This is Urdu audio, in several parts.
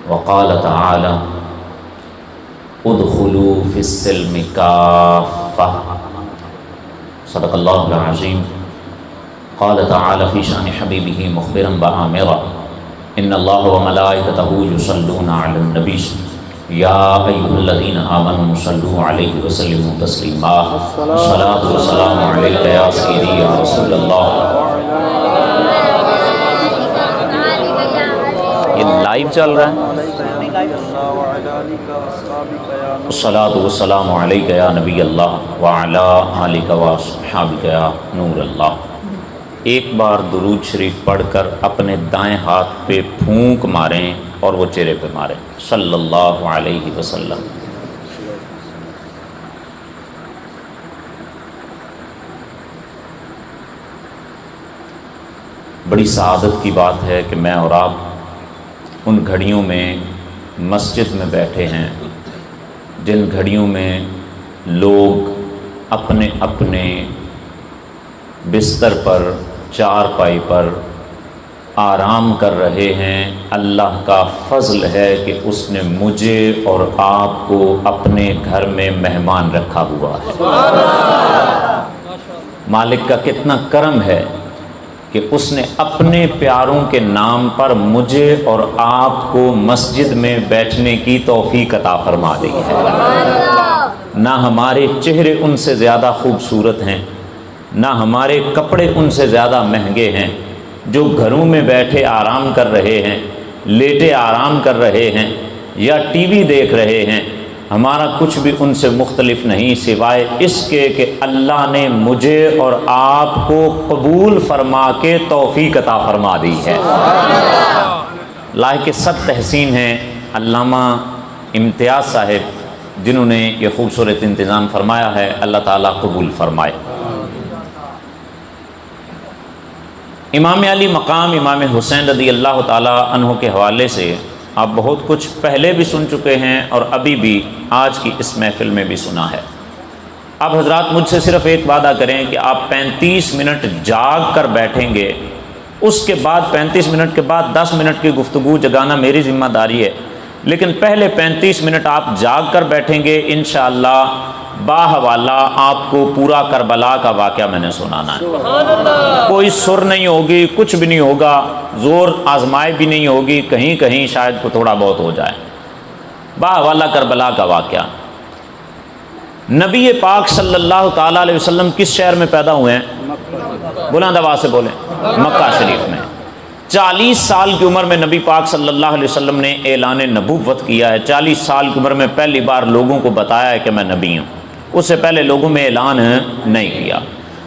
وقال تعالی ادخلوا فی السلم کافہ صدق اللہ العظیم. قال تعالی فی شان حبیبہ مخبرا بآمرا ان اللہ وملائکتہ یصلون علی النبی یا ایھا الذین آمنوا صلوا علیہ وسلموا تسلیما. الصلاۃ والسلام علیک یا سیدی یا رسول اللہ. یہ لائیو چل رہا ہے. الصلاۃ والسلام علیک یا نبی اللہ وعلی آلک واصحابک یا نور اللہ. ایک بار درود شریف پڑھ کر اپنے دائیں ہاتھ پہ پھونک ماریں اور وہ چہرے پہ ماریں صلی اللہ علیہ وسلم. بڑی سعادت کی بات ہے کہ میں اور آپ ان گھڑیوں میں مسجد میں بیٹھے ہیں جن گھڑیوں میں لوگ اپنے اپنے بستر پر چارپائی پر آرام کر رہے ہیں. اللہ کا فضل ہے کہ اس نے مجھے اور آپ کو اپنے گھر میں مہمان رکھا ہوا ہے. مالک کا کتنا کرم ہے کہ اس نے اپنے پیاروں کے نام پر مجھے اور آپ کو مسجد میں بیٹھنے کی توفیق عطا فرما دی ہے. نہ ہمارے چہرے ان سے زیادہ خوبصورت ہیں، نہ ہمارے کپڑے ان سے زیادہ مہنگے ہیں. جو گھروں میں بیٹھے آرام کر رہے ہیں، لیٹے آرام کر رہے ہیں یا ٹی وی دیکھ رہے ہیں، ہمارا کچھ بھی ان سے مختلف نہیں سوائے اس کے کہ اللہ نے مجھے اور آپ کو قبول فرما کے توفیق عطا فرما دی ہے. لاحق صد تحسین ہیں علامہ امتیاز صاحب جنہوں نے یہ خوبصورت انتظام فرمایا ہے. اللہ تعالیٰ قبول فرمائے. امام علی مقام امام حسین رضی اللہ تعالیٰ عنہ کے حوالے سے آپ بہت کچھ پہلے بھی سن چکے ہیں اور ابھی بھی آج کی اس محفل میں بھی سنا ہے. اب حضرات مجھ سے صرف ایک وعدہ کریں کہ آپ 35 منٹ جاگ کر بیٹھیں گے. اس کے بعد 35 منٹ کے بعد 10 منٹ کی گفتگو جگانا میری ذمہ داری ہے، لیکن پہلے 35 منٹ آپ جاگ کر بیٹھیں گے. انشاءاللہ باحوالہ آپ کو پورا کربلا کا واقعہ میں نے سنانا ہے. کوئی سر نہیں ہوگی، کچھ بھی نہیں ہوگا، زور آزمائے بھی نہیں ہوگی، کہیں کہیں شاید کو تھوڑا بہت ہو جائے. باحوالہ کربلا کا واقعہ. نبی پاک صلی اللہ تعالیٰ علیہ وسلم کس شہر میں پیدا ہوئے ہیں؟ بلند آواز سے بولیں. مکہ شریف میں. 40 سال کی عمر میں نبی پاک صلی اللہ علیہ وسلم نے اعلان نبوت کیا ہے. 40 سال کی عمر میں پہلی بار لوگوں کو بتایا ہے کہ میں نبی ہوں. اس سے پہلے لوگوں میں اعلان نہیں کیا.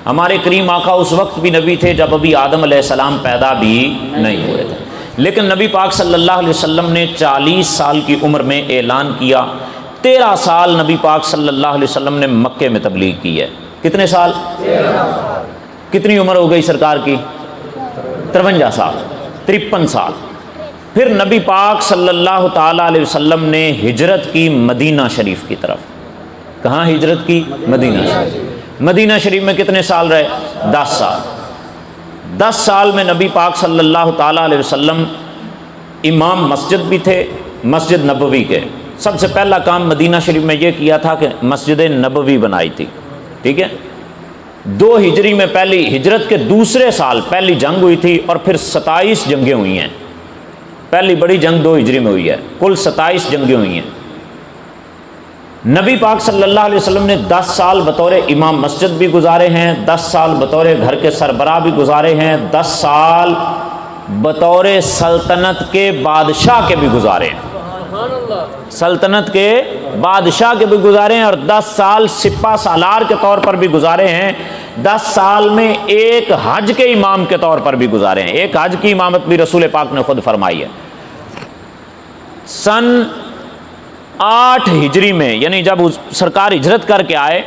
ہمارے کریم آقا اس وقت بھی نبی تھے جب ابھی آدم علیہ السلام پیدا بھی نہیں ہوئے تھے، لیکن نبی پاک صلی اللہ علیہ وسلم نے 40 سال کی عمر میں اعلان کیا. 13 سال نبی پاک صلی اللہ علیہ وسلم نے مکے میں تبلیغ کی ہے. کتنے سال؟ 13. کتنی عمر ہو گئی سرکار کی؟ 53 سال، 53 سال. پھر نبی پاک صلی اللہ تعالیٰ علیہ وسلم نے ہجرت کی مدینہ شریف کی طرف. کہاں ہجرت کی؟ مدینہ شریف. مدینہ شریف میں کتنے سال رہے؟ 10 سال. 10 سال میں نبی پاک صلی اللہ تعالیٰ علیہ وسلم امام مسجد بھی تھے، مسجد نبوی کے. سب سے پہلا کام مدینہ شریف میں یہ کیا تھا کہ مسجد نبوی بنائی تھی. ٹھیک ہے. 2 ہجری میں پہلی ہجرت کے دوسرے سال پہلی جنگ ہوئی تھی اور پھر 27 جنگیں ہوئی ہیں. پہلی بڑی جنگ 2 ہجری میں ہوئی ہے. کل 27 جنگیں ہوئی ہیں. نبی پاک صلی اللہ علیہ وسلم نے 10 سال بطور امام مسجد بھی گزارے ہیں، 10 سال بطور گھر کے سربراہ بھی گزارے ہیں، 10 سال بطور سلطنت کے بادشاہ کے بھی گزارے ہیں. سلطنت کے بادشاہ کے بھی گزارے ہیں اور 10 سال سپہ سالار کے طور پر بھی گزارے ہیں. 10 سال میں ایک حج کے امام کے طور پر بھی گزارے ہیں. ایک حج کی امامت بھی رسول پاک نے خود فرمائی ہے. سن 8 ہجری میں یعنی جب سرکار ہجرت کر کے آئے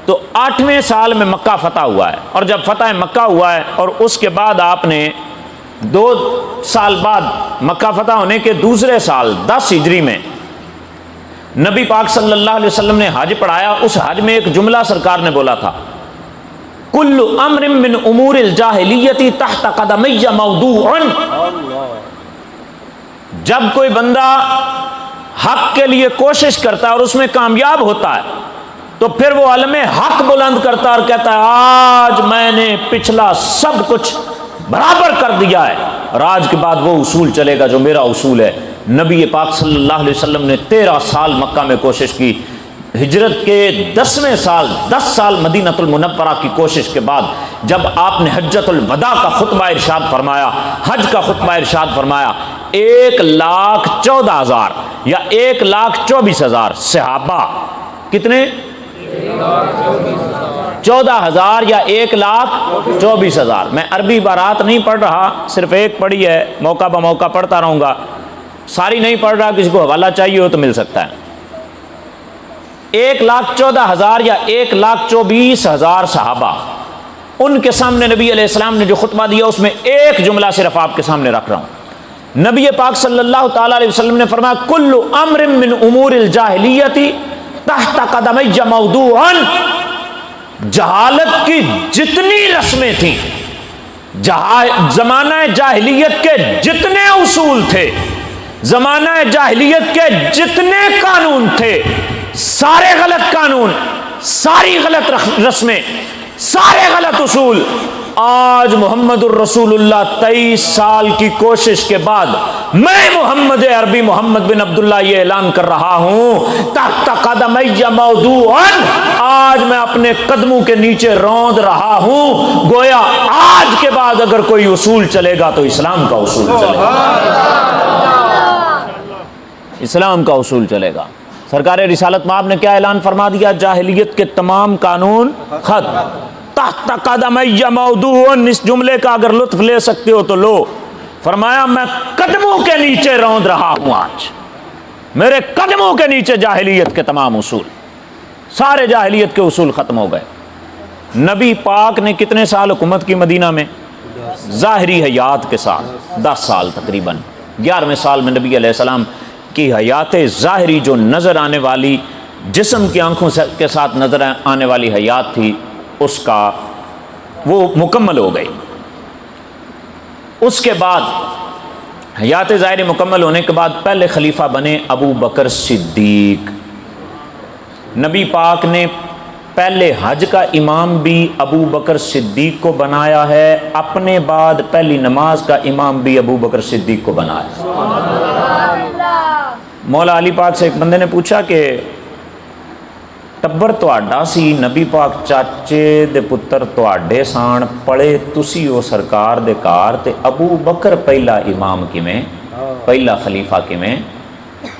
تو 8ویں سال میں مکہ فتح ہوا ہے. اور جب فتح مکہ ہوا ہے اور اس کے بعد آپ نے 2 سال بعد مکہ فتح ہونے کے دوسرے سال 10 ہجری میں نبی پاک صلی اللہ علیہ وسلم نے حج پڑھایا. اس حج میں ایک جملہ سرکار نے بولا تھا، کل امر من امور الجاہلیت تحت قدمی موضوع. جب کوئی بندہ حق کے لیے کوشش کرتا ہے اور اس میں کامیاب ہوتا ہے تو پھر وہ علم حق بلند کرتا اور کہتا ہے آج میں نے پچھلا سب کچھ برابر کر دیا ہے، اور آج کے بعد وہ اصول چلے گا جو میرا اصول ہے۔ نبی پاک صلی اللہ علیہ وسلم نے 13 سال مکہ میں کوشش کی، ہجرت کے 10ویں سال 10 سال مدینہ المنورہ کی کوشش کے بعد جب آپ نے حجۃ الوداع کا خطبہ ارشاد فرمایا، حج کا خطبہ ارشاد فرمایا، 1,14,000 یا 1,24,000 صحابہ، کتنے؟ 14,000 یا 1,24,000۔ میں عربی عبارات نہیں پڑھ رہا، صرف ایک پڑھی ہے، موقع بموقع پڑھتا رہوں گا، ساری نہیں پڑھ رہا، کسی کو حوالہ چاہیے ہو تو مل سکتا ہے۔ 1,14,000 یا 1,24,000 صحابہ، ان کے سامنے نبی علیہ السلام نے جو خطبہ دیا اس میں ایک جملہ صرف آپ کے سامنے رکھ رہا ہوں۔ نبی پاک صلی اللہ تعالی علیہ وسلم نے فرمایا کل امر من امور الجاہلیت تحت قدمی موضوعا، جہالت کی جتنی رسمیں تھیں، زمانہ جاہلیت کے جتنے اصول تھے، زمانہ جاہلیت کے جتنے قانون تھے، سارے غلط قانون، ساری غلط رسمیں، سارے غلط اصول، آج محمد الرسول اللہ 23 سال کی کوشش کے بعد میں محمد عربی محمد بن عبداللہ یہ اعلان کر رہا ہوں تحت قدمی موضوعا، آج میں اپنے قدموں کے نیچے روند رہا ہوں، گویا آج کے بعد اگر کوئی اصول چلے گا تو اسلام کا اصول چلے گا، اسلام کا اصول چلے گا۔ سرکار رسالت مآب نے کیا اعلان فرما دیا؟ جاہلیت کے تمام قانون ختم، تحت قدمی موضوع، اس جملے کا اگر لطف لے سکتے ہو تو لو۔ فرمایا میں قدموں کے نیچے روند رہا ہوں، آج میرے قدموں کے نیچے جاہلیت کے تمام اصول، سارے جاہلیت کے اصول ختم ہو گئے۔ نبی پاک نے کتنے سال حکومت کی مدینہ میں؟ ظاہری حیات کے ساتھ 10 سال تقریباً۔ 11ویں سال میں نبی علیہ السلام کی حیات ظاہری جو نظر آنے والی، جسم کی آنکھوں کے ساتھ نظر آنے والی حیات تھی، اس کا وہ مکمل ہو گئی۔ اس کے بعد حیات ظاہری مکمل ہونے کے بعد پہلے خلیفہ بنے ابو بکر صدیق۔ نبی پاک نے پہلے حج کا امام بھی ابو بکر صدیق کو بنایا ہے، اپنے بعد پہلی نماز کا امام بھی ابو بکر صدیق کو بنایا۔ مولا علی پاک سے ایک بندے نے پوچھا کہ ਟੱਬਰ ਤੁਹਾਡਾ ਸੀ ਨਬੀ ਪਾਕ ਚਾਚੇ ਦੇ ਪੁੱਤਰ ਤੁਹਾਡੇ ਸਾਣ ਪੜੇ ਤੁਸੀਂ ਉਹ ਸਰਕਾਰ ਦੇ ਘਰ ਤੇ ਅਬੂ ਬਕਰ ਪਹਿਲਾ ਇਮਾਮ ਕਿਵੇਂ, ਪਹਿਲਾ ਖਲੀਫਾ ਕਿਵੇਂ?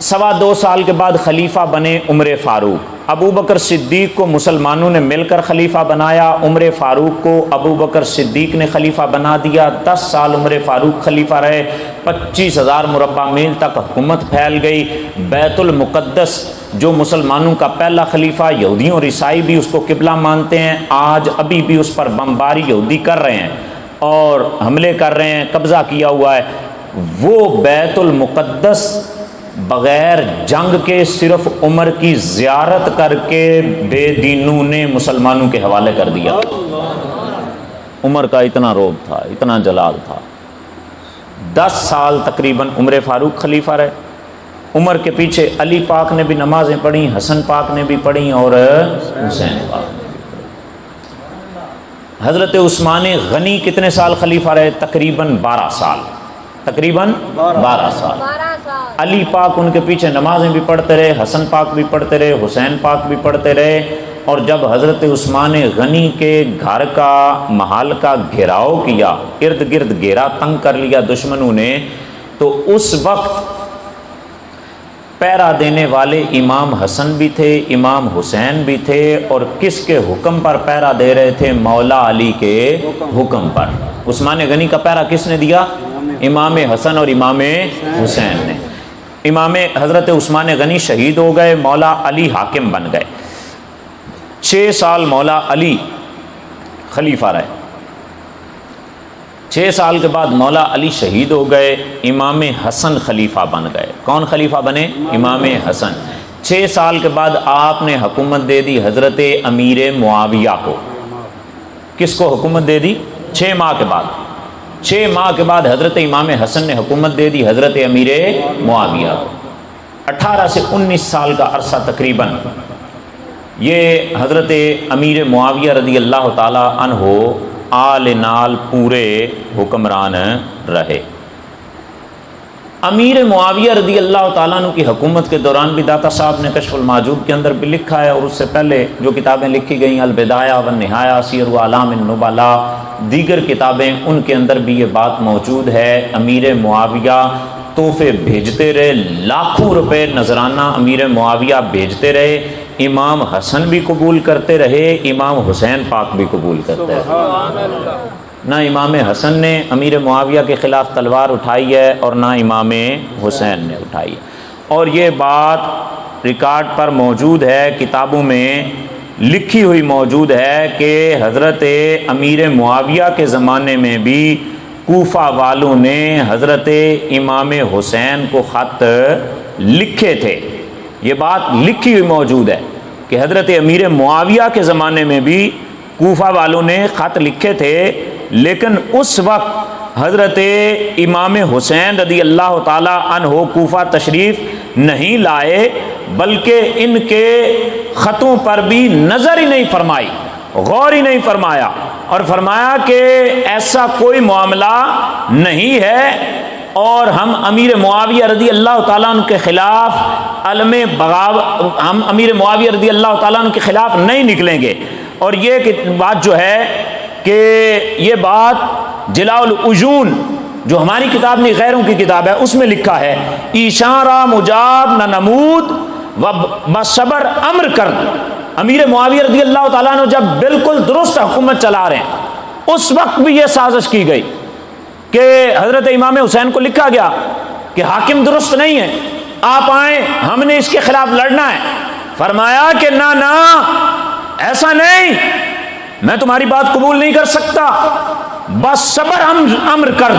2.25 سال کے بعد خلیفہ بنے عمر فاروق۔ ابو بکر صدیق کو مسلمانوں نے مل کر خلیفہ بنایا، عمر فاروق کو ابو بکر صدیق نے خلیفہ بنا دیا۔ 10 سال عمر فاروق خلیفہ رہے، 25,000 مربع میل تک حکومت پھیل گئی۔ بیت المقدس جو مسلمانوں کا پہلا خلیفہ، یہودیوں اور عیسائی بھی اس کو قبلہ مانتے ہیں، آج ابھی بھی اس پر بمباری یہودی کر رہے ہیں اور حملے کر رہے ہیں، قبضہ کیا ہوا ہے۔ وہ بیت المقدس بغیر جنگ کے صرف عمر کی زیارت کر کے بے دینوں نے مسلمانوں کے حوالے کر دیا۔ عمر کا اتنا روب تھا، اتنا جلال تھا۔ 10 سال تقریباً عمر فاروق خلیفہ رہے۔ عمر کے پیچھے علی پاک نے بھی نمازیں پڑھی، حسن پاک نے بھی پڑھی اور حسین پاک نے بھی پڑھی۔ حضرت عثمان غنی کتنے سال خلیفہ رہے؟ تقریباً 12 سال، تقریباً 12 سال۔ علی پاک ان کے پیچھے نمازیں بھی پڑھتے رہے، حسن پاک بھی پڑھتے رہے، حسین پاک بھی پڑھتے رہے۔ اور جب حضرت عثمان غنی کے گھر کا محل کا گھیراؤ کیا، ارد گرد گھیرا تنگ کر لیا دشمنوں نے، تو اس وقت پہرا دینے والے امام حسن بھی تھے، امام حسین بھی تھے، اور کس کے حکم پر پہرا دے رہے تھے؟ مولا علی کے حکم پر۔ عثمان غنی کا پہرا کس نے دیا؟ امام حسن اور امام حسین نے۔ امام حضرت عثمان غنی شہید ہو گئے، مولا علی حاکم بن گئے۔ 6 سال مولا علی خلیفہ رہے۔ 6 سال کے بعد مولا علی شہید ہو گئے، امام حسن خلیفہ بن گئے۔ کون خلیفہ بنے؟ امام حسن۔ 6 سال کے بعد آپ نے حکومت دے دی حضرت امیر معاویہ کو۔ کس کو حکومت دے دی؟ 6 ماہ کے بعد۔ 6 ماہ کے بعد حضرت امام حسن نے حکومت دے دی حضرت امیر معاویہ کو۔ 18 سے 19 سال کا عرصہ تقریباً یہ حضرت امیر معاویہ رضی اللہ تعالی عنہ آل نال پورے حکمران رہے۔ امیر معاویہ رضی اللہ تعالیٰ عنہ کی حکومت کے دوران بھی داتا صاحب نے کشف المعجوب کے اندر بھی لکھا ہے، اور اس سے پہلے جو کتابیں لکھی گئیں، البدایہ والنہایہ، سیر اعلام النبلاء، دیگر کتابیں، ان کے اندر بھی یہ بات موجود ہے۔ امیر معاویہ تحفے بھیجتے رہے، لاکھوں روپے نذرانہ امیر معاویہ بھیجتے رہے، امام حسن بھی قبول کرتے رہے، امام حسین پاک بھی قبول کرتے رہے۔ نہ امام حسن نے امیر معاویہ کے خلاف تلوار اٹھائی ہے اور نہ امام حسین نے اٹھائی ہے، اور یہ بات ریکارڈ پر موجود ہے، کتابوں میں لکھی ہوئی موجود ہے کہ حضرت امیر معاویہ کے زمانے میں بھی کوفہ والوں نے حضرت امام حسین کو خط لکھے تھے۔ یہ بات لکھی ہوئی موجود ہے کہ حضرت امیر معاویہ کے زمانے میں بھی کوفہ والوں نے خط لکھے تھے، لیکن اس وقت حضرت امام حسین رضی اللہ تعالی عنہ کوفہ تشریف نہیں لائے، بلکہ ان کے خطوں پر بھی نظر ہی نہیں فرمائی، غور ہی نہیں فرمایا، اور فرمایا کہ ایسا کوئی معاملہ نہیں ہے، اور ہم امیر معاویہ رضی اللہ تعالیٰ عنہ کے خلاف ہم امیر معاویہ رضی اللہ تعالیٰ عنہ کے خلاف نہیں نکلیں گے۔ اور یہ بات جو ہے کہ یہ بات جلاء العیون جو ہماری کتاب نہیں غیروں کی کتاب ہے، اس میں لکھا ہے، ایشارہ مجاب نہ نمود و بصبر امر کر۔ امیر معاویہ رضی اللہ تعالیٰ عنہ جب بالکل درست حکومت چلا رہے ہیں، اس وقت بھی یہ سازش کی گئی کہ حضرت امام حسین کو لکھا گیا کہ حاکم درست نہیں ہے، آپ آئیں، ہم نے اس کے خلاف لڑنا ہے۔ فرمایا کہ نہ ایسا نہیں، میں تمہاری بات قبول نہیں کر سکتا، بس صبر امر کر۔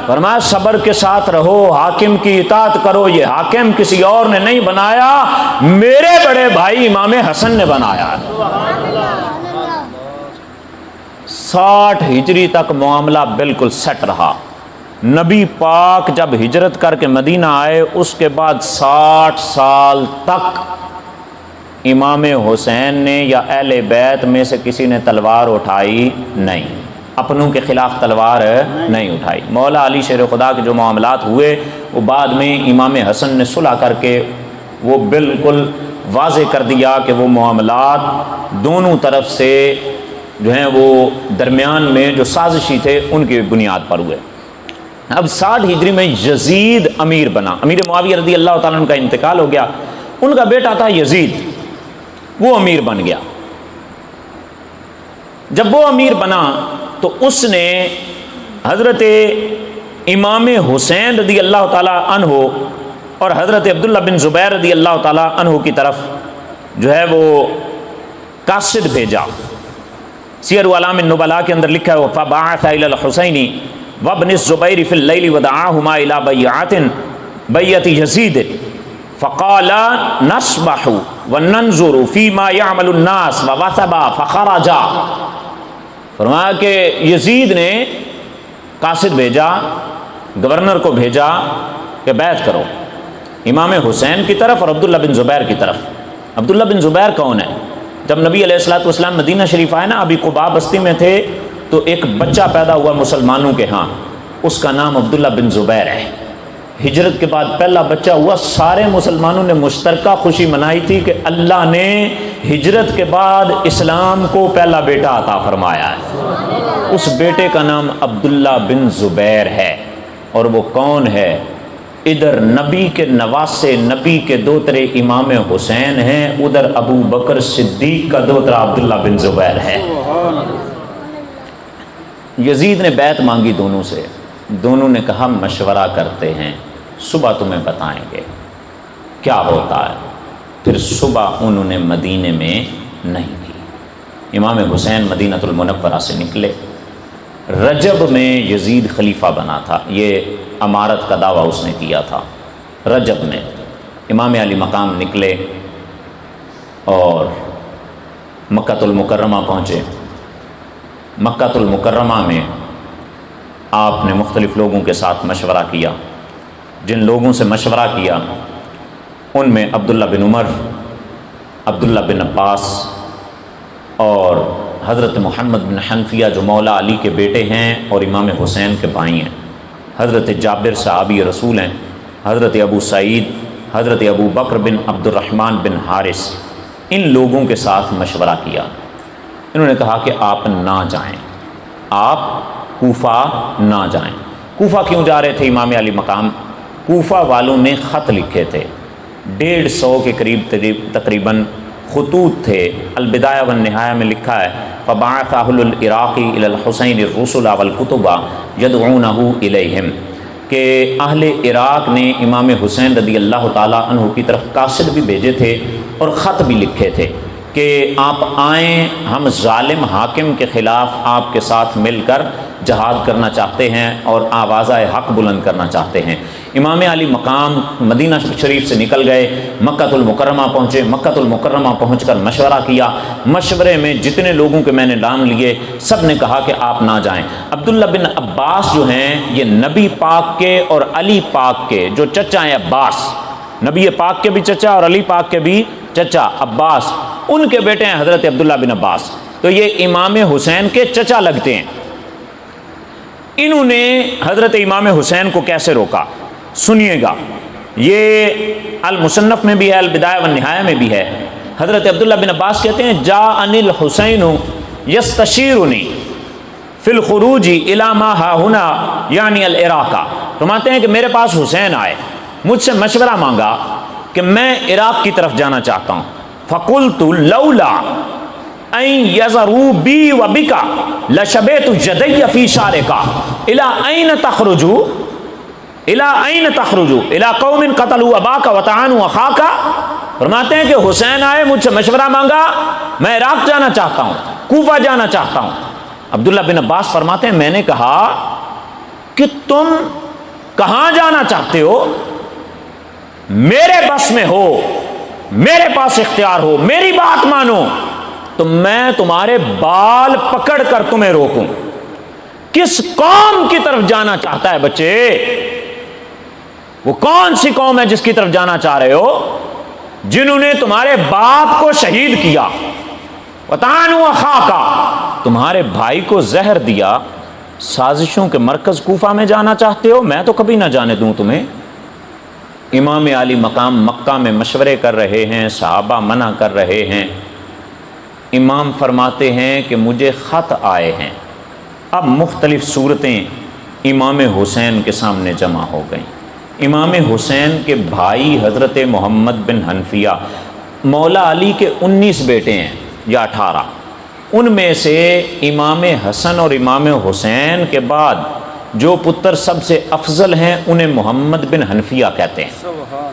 فرمایا صبر کے ساتھ رہو، حاکم کی اطاعت کرو، یہ حاکم کسی اور نے نہیں بنایا، میرے بڑے بھائی امام حسن نے بنایا۔ 60 ہجری تک معاملہ بالکل سیٹ رہا۔ نبی پاک جب ہجرت کر کے مدینہ آئے، اس کے بعد 60 سال تک امام حسین نے یا اہل بیت میں سے کسی نے تلوار اٹھائی نہیں، اپنوں کے خلاف تلوار نہیں اٹھائی۔ مولا علی شیر خدا کے جو معاملات ہوئے، وہ بعد میں امام حسن نے صلح کر کے وہ بالکل واضح کر دیا کہ وہ معاملات دونوں طرف سے جو ہیں وہ درمیان میں جو سازشی تھے ان کی بنیاد پر ہوئے۔ اب 60 ہجری میں یزید امیر بنا، امیر معاویہ رضی اللہ تعالیٰ عنہ کا انتقال ہو گیا، ان کا بیٹا تھا یزید، وہ امیر بن گیا۔ جب وہ امیر بنا تو اس نے حضرت امام حسین رضی اللہ تعالیٰ عنہ اور حضرت عبداللہ بن زبیر رضی اللہ تعالیٰ عنہ کی طرف جو ہے وہ قاصد بھیجا۔ سیر اعلام النبلاء کے اندر لکھا ہے فبعث الى الحسین وابن الزبیر فی اللیل ودعاہما الى بیعۃ یزید فقال نصبح وننظر فیما یعمل الناس ووثب فخرجا۔ فرمایا کہ یزید نے قاصد بھیجا، گورنر کو بھیجا کہ بیعت کرو امام حسین کی طرف اور عبداللہ بن زبیر کی طرف۔ عبداللہ بن زبیر کون ہے؟ جب نبی علیہ الصلوۃ والسلام مدینہ شریف آئے نا، ابھی قباء بستی میں تھے، تو ایک بچہ پیدا ہوا مسلمانوں کے ہاں، اس کا نام عبداللہ بن زبیر ہے۔ ہجرت کے بعد پہلا بچہ ہوا، سارے مسلمانوں نے مشترکہ خوشی منائی تھی کہ اللہ نے ہجرت کے بعد اسلام کو پہلا بیٹا عطا فرمایا ہے۔ اس بیٹے کا نام عبداللہ بن زبیر ہے، اور وہ کون ہے؟ ادھر نبی کے نواسے، نبی کے دوترے امام حسین ہیں، ادھر ابو بکر صدیق کا دوترا عبداللہ بن زبیر ہے۔ یزید نے بیعت مانگی دونوں سے، دونوں نے کہا مشورہ کرتے ہیں، صبح تمہیں بتائیں گے کیا ہوتا ہے۔ پھر صبح انہوں نے مدینے میں نہیں کی، امام حسین مدینہ المنورہ سے نکلے۔ رجب میں یزید خلیفہ بنا تھا، یہ امارت کا دعویٰ اس نے کیا تھا۔ رجب میں امام علی مقام نکلے اور مکہ المکرمہ پہنچے۔ مکہ المکرمہ میں آپ نے مختلف لوگوں کے ساتھ مشورہ کیا۔ جن لوگوں سے مشورہ کیا ان میں عبداللہ بن عمر، عبداللہ بن عباس اور حضرت محمد بن حنفیہ جو مولا علی کے بیٹے ہیں اور امام حسین کے بھائی ہیں، حضرت جابر صحابی رسول ہیں، حضرت ابو سعید، حضرت ابو بکر بن عبد الرحمن بن حارث، ان لوگوں کے ساتھ مشورہ کیا۔ انہوں نے کہا کہ آپ نہ جائیں، آپ کوفہ نہ جائیں۔ کوفہ کیوں جا رہے تھے امام علی مقام؟ کوفہ والوں نے خط لکھے تھے، 150 کے قریب تقریباً خطوط تھے۔ البدایہ والنہایہ میں لکھا ہے فبعث اہل العراق الی الحسین الرسل والکتب یدعونہ الیہم، کہ اہل عراق نے امام حسین رضی اللہ تعالیٰ عنہ کی طرف قاصد بھی بھیجے تھے اور خط بھی لکھے تھے کہ آپ آئیں، ہم ظالم حاکم کے خلاف آپ کے ساتھ مل کر جہاد کرنا چاہتے ہیں اور آوازہ حق بلند کرنا چاہتے ہیں۔ امام علی مقام مدینہ شریف سے نکل گئے، مکہ المکرمہ پہنچے۔ مکہ المکرمہ پہنچ کر مشورہ کیا۔ مشورے میں جتنے لوگوں کے میں نے نام لیے سب نے کہا کہ آپ نہ جائیں۔ عبداللہ بن عباس جو ہیں یہ نبی پاک کے اور علی پاک کے جو چچا ہیں، عباس نبی پاک کے بھی چچا اور علی پاک کے بھی چچا عباس، ان کے بیٹے ہیں حضرت عبداللہ بن عباس، تو یہ امام حسین کے چچا لگتے ہیں۔ انہوں نے حضرت امام حسین کو کیسے روکا سنیے گا، یہ المصنف میں بھی ہے، البدایہ والنہایہ میں بھی ہے۔ حضرت عبداللہ بن عباس کہتے ہیں جاءنی الحسین یستشیرنی فی الخروج الی ما ہاہنا یعنی العراق، فرماتے ہیں کہ میرے پاس حسین آئے، مجھ سے مشورہ مانگا کہ میں عراق کی طرف جانا چاہتا ہوں۔ فقلت لولا این یزروا بی و بکا لشبیت جدی فی شارکا الی این تخرجوا الی این تخرجوا الی قوم قتلوا اباک وطعنوا اخاک، فرماتے ہیں کہ حسین آئے، مجھ سے مشورہ مانگا، میں عراق جانا چاہتا ہوں، کوفہ جانا چاہتا ہوں۔ عبداللہ بن عباس فرماتے ہیں میں نے کہا کہ تم کہاں جانا چاہتے ہو؟ میرے بس میں ہو، میرے پاس اختیار ہو، میری بات مانو تو میں تمہارے بال پکڑ کر تمہیں روکوں۔ کس قوم کی طرف جانا چاہتا ہے بچے؟ وہ کون سی قوم ہے جس کی طرف جانا چاہ رہے ہو؟ جنہوں نے تمہارے باپ کو شہید کیا، وطعنوا اخاک، تمہارے بھائی کو زہر دیا، سازشوں کے مرکز کوفہ میں جانا چاہتے ہو؟ میں تو کبھی نہ جانے دوں تمہیں۔ امام علی مقام مکہ میں مشورے کر رہے ہیں، صحابہ منع کر رہے ہیں۔ امام فرماتے ہیں کہ مجھے خط آئے ہیں، اب مختلف صورتیں امام حسین کے سامنے جمع ہو گئیں۔ امام حسین کے بھائی حضرت محمد بن حنفیہ، مولا علی کے 19 بیٹے ہیں یا 18، ان میں سے امام حسن اور امام حسین کے بعد جو پتر سب سے افضل ہیں انہیں محمد بن حنفیہ کہتے ہیں۔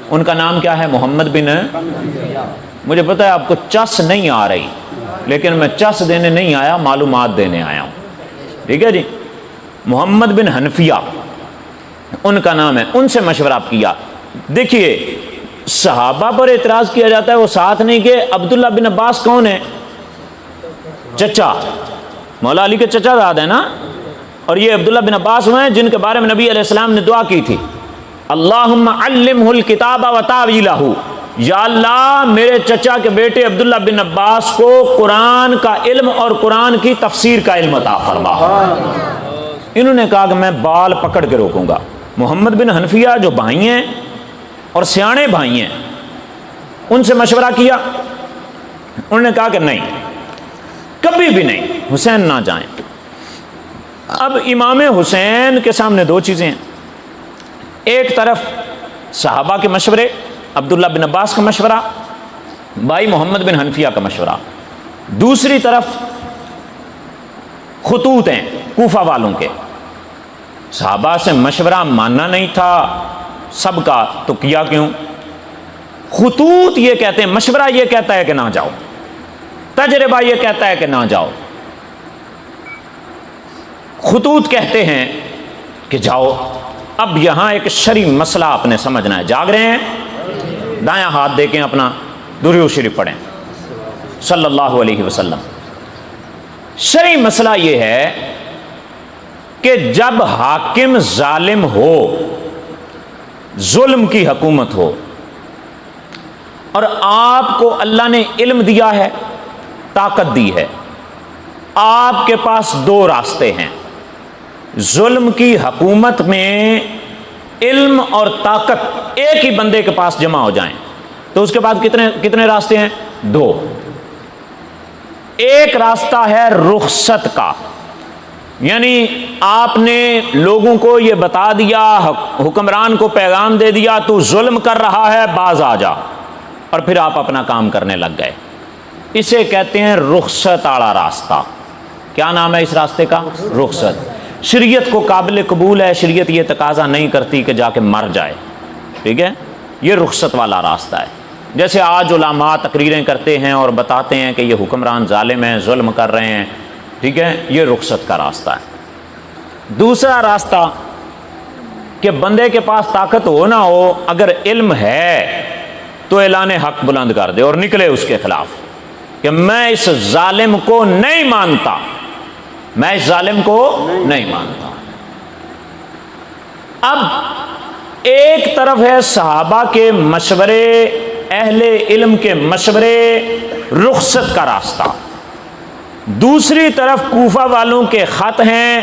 ان کا نام کیا ہے؟ محمد بن حنفیہ۔ مجھے پتہ ہے آپ کو چس نہیں آ رہی، لیکن میں چس دینے نہیں آیا، معلومات دینے آیا ہوں، ٹھیک ہے جی۔ محمد بن حنفیہ ان کا نام ہے، ان سے مشورہ کیا۔ دیکھیے صحابہ پر اعتراض کیا جاتا ہے، وہ ساتھ نہیں کہ عبداللہ بن عباس کون ہے؟ چچا، مولا علی کے چچا زاد ہے نا، اور یہ عبداللہ بن عباس ہوئے ہیں جن کے بارے میں نبی علیہ السلام نے دعا کی تھی، اللہم علمہ الکتاب و تاویلہ، یا اللہ میرے چچا کے بیٹے عبداللہ بن عباس کو قرآن کا علم اور قرآن کی تفسیر کا علم عطا فرما۔ انہوں نے کہا کہ میں بال پکڑ کے روکوں گا۔ محمد بن حنفیہ جو بھائی ہیں اور سیانے بھائی ہیں، ان سے مشورہ کیا، انہوں نے کہا کہ نہیں، کبھی بھی نہیں، حسین نہ جائیں۔ اب امام حسین کے سامنے دو چیزیں ہیں، ایک طرف صحابہ کے مشورے، عبداللہ بن عباس کا مشورہ، بھائی محمد بن حنفیہ کا مشورہ، دوسری طرف خطوط ہیں کوفہ والوں کے۔ صحابہ سے مشورہ ماننا نہیں تھا سب کا، تو کیا کیوں؟ خطوط یہ کہتے ہیں، مشورہ یہ کہتا ہے کہ نہ جاؤ، تجربہ یہ کہتا ہے کہ نہ جاؤ، خطوط کہتے ہیں کہ جاؤ۔ اب یہاں ایک شرعی مسئلہ آپ نے سمجھنا ہے، جاگ رہے ہیں؟ دایاں ہاتھ دیکھیں اپنا، درود شریف پڑھیں صلی اللہ علیہ وسلم۔ شرعی مسئلہ یہ ہے کہ جب حاکم ظالم ہو، ظلم کی حکومت ہو، اور آپ کو اللہ نے علم دیا ہے، طاقت دی ہے، آپ کے پاس دو راستے ہیں، ظلم کی حکومت میں علم اور طاقت ایک ہی بندے کے پاس جمع ہو جائیں تو اس کے بعد کتنے راستے ہیں؟ دو۔ ایک راستہ ہے رخصت کا، یعنی آپ نے لوگوں کو یہ بتا دیا، حکمران کو پیغام دے دیا تو ظلم کر رہا ہے، باز آ جا، اور پھر آپ اپنا کام کرنے لگ گئے۔ اسے کہتے ہیں رخصت والا راستہ۔ کیا نام ہے اس راستے کا؟ رخصت۔ شریعت کو قابل قبول ہے، شریعت یہ تقاضا نہیں کرتی کہ جا کے مر جائے، ٹھیک ہے، یہ رخصت والا راستہ ہے۔ جیسے آج علماء تقریریں کرتے ہیں اور بتاتے ہیں کہ یہ حکمران ظالم ہیں، ظلم کر رہے ہیں، ٹھیک ہے، یہ رخصت کا راستہ ہے۔ دوسرا راستہ کہ بندے کے پاس طاقت ہو نہ ہو، اگر علم ہے تو اعلان حق بلند کر دے اور نکلے اس کے خلاف کہ میں اس ظالم کو نہیں مانتا، میں اس ظالم کو نہیں مانتا۔ اب ایک طرف ہے صحابہ کے مشورے، اہل علم کے مشورے، رخصت کا راستہ، دوسری طرف کوفہ والوں کے خط ہیں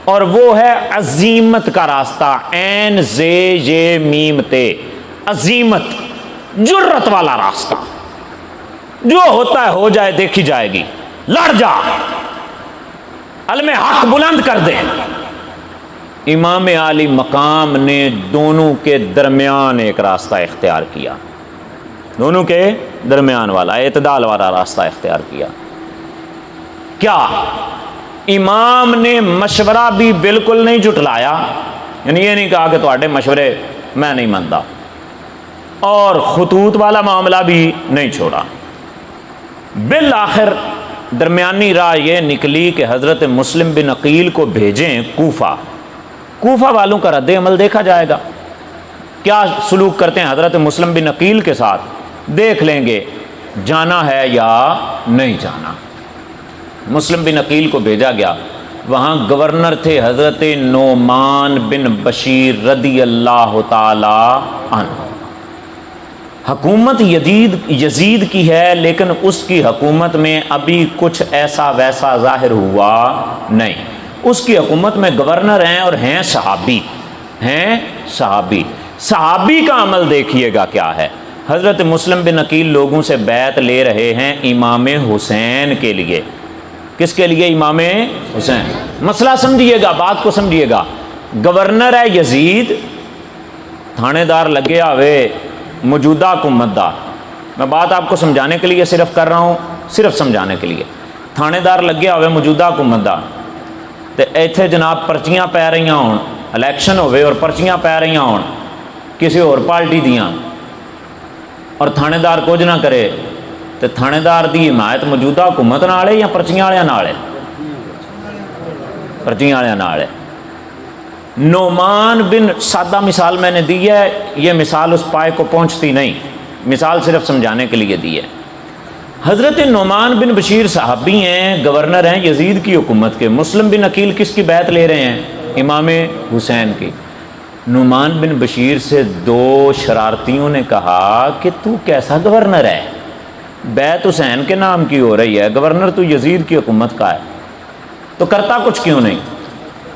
اور وہ ہے عزیمت کا راستہ، عین زے یہ میم تے، عزیمت، جرت والا راستہ، جو ہوتا ہے ہو جائے، دیکھی جائے گی، لڑ جا، علم حق بلند کر دے۔ امام علی مقام نے دونوں کے درمیان ایک راستہ اختیار کیا، دونوں کے درمیان والا، اعتدال والا راستہ اختیار کیا۔ کیا؟ امام نے مشورہ بھی بالکل نہیں جھٹلایا، یعنی یہ نہیں کہا کہ تواڈے مشورے میں نہیں مانتا، اور خطوط والا معاملہ بھی نہیں چھوڑا۔ بالآخر درمیانی راہ یہ نکلی کہ حضرت مسلم بن عقیل کو بھیجیں کوفہ، کوفہ والوں کا رد عمل دیکھا جائے گا، کیا سلوک کرتے ہیں حضرت مسلم بن عقیل کے ساتھ، دیکھ لیں گے جانا ہے یا نہیں جانا۔ مسلم بن عقیل کو بھیجا گیا، وہاں گورنر تھے حضرت نعمان بن بشیر رضی اللہ تعالی عنہ۔ حکومت یزید کی ہے، لیکن اس کی حکومت میں ابھی کچھ ایسا ویسا ظاہر ہوا نہیں۔ اس کی حکومت میں گورنر ہیں اور ہیں صحابی، صحابی کا عمل دیکھیے گا کیا ہے۔ حضرت مسلم بن عقیل لوگوں سے بیعت لے رہے ہیں امام حسین کے لیے۔ کس کے لیے؟ امام حسین۔ مسئلہ سمجھیے گا، بات کو سمجھیے گا۔ گورنر ہے یزید، تھانے دار لگے ہوئے موجودہ حکومت دار، میں بات آپ کو سمجھانے کے لیے صرف کر رہا ہوں، صرف سمجھانے کے لیے، تھانے دار لگے ہوئے موجودہ حکومت دار تے ایتھے جناب پرچیاں پی رہی ہون، الیکشن ہوئے اور پرچیاں پی رہی ہون کسی اور پارٹی دیاں، اور تھانے دار کچھ نہ کرے، تے تھانے دار دی حمایت موجودہ حکومت نال ہے یا پرچیاں والے نال ہے؟ پرچیاں والے نال ہے۔ نعمان بن، سادہ مثال میں نے دی ہے، یہ مثال اس پائے کو پہنچتی نہیں، مثال صرف سمجھانے کے لیے دی ہے۔ حضرت نعمان بن بشیر صحابی ہیں، گورنر ہیں یزید کی حکومت کے، مسلم بن عقیل کس کی بیعت لے رہے ہیں؟ امام حسین کی۔ نعمان بن بشیر سے دو شرارتیوں نے کہا کہ تو کیسا گورنر ہے، بیعت حسین کے نام کی ہو رہی ہے، گورنر تو یزید کی حکومت کا ہے، تو کرتا کچھ کیوں نہیں؟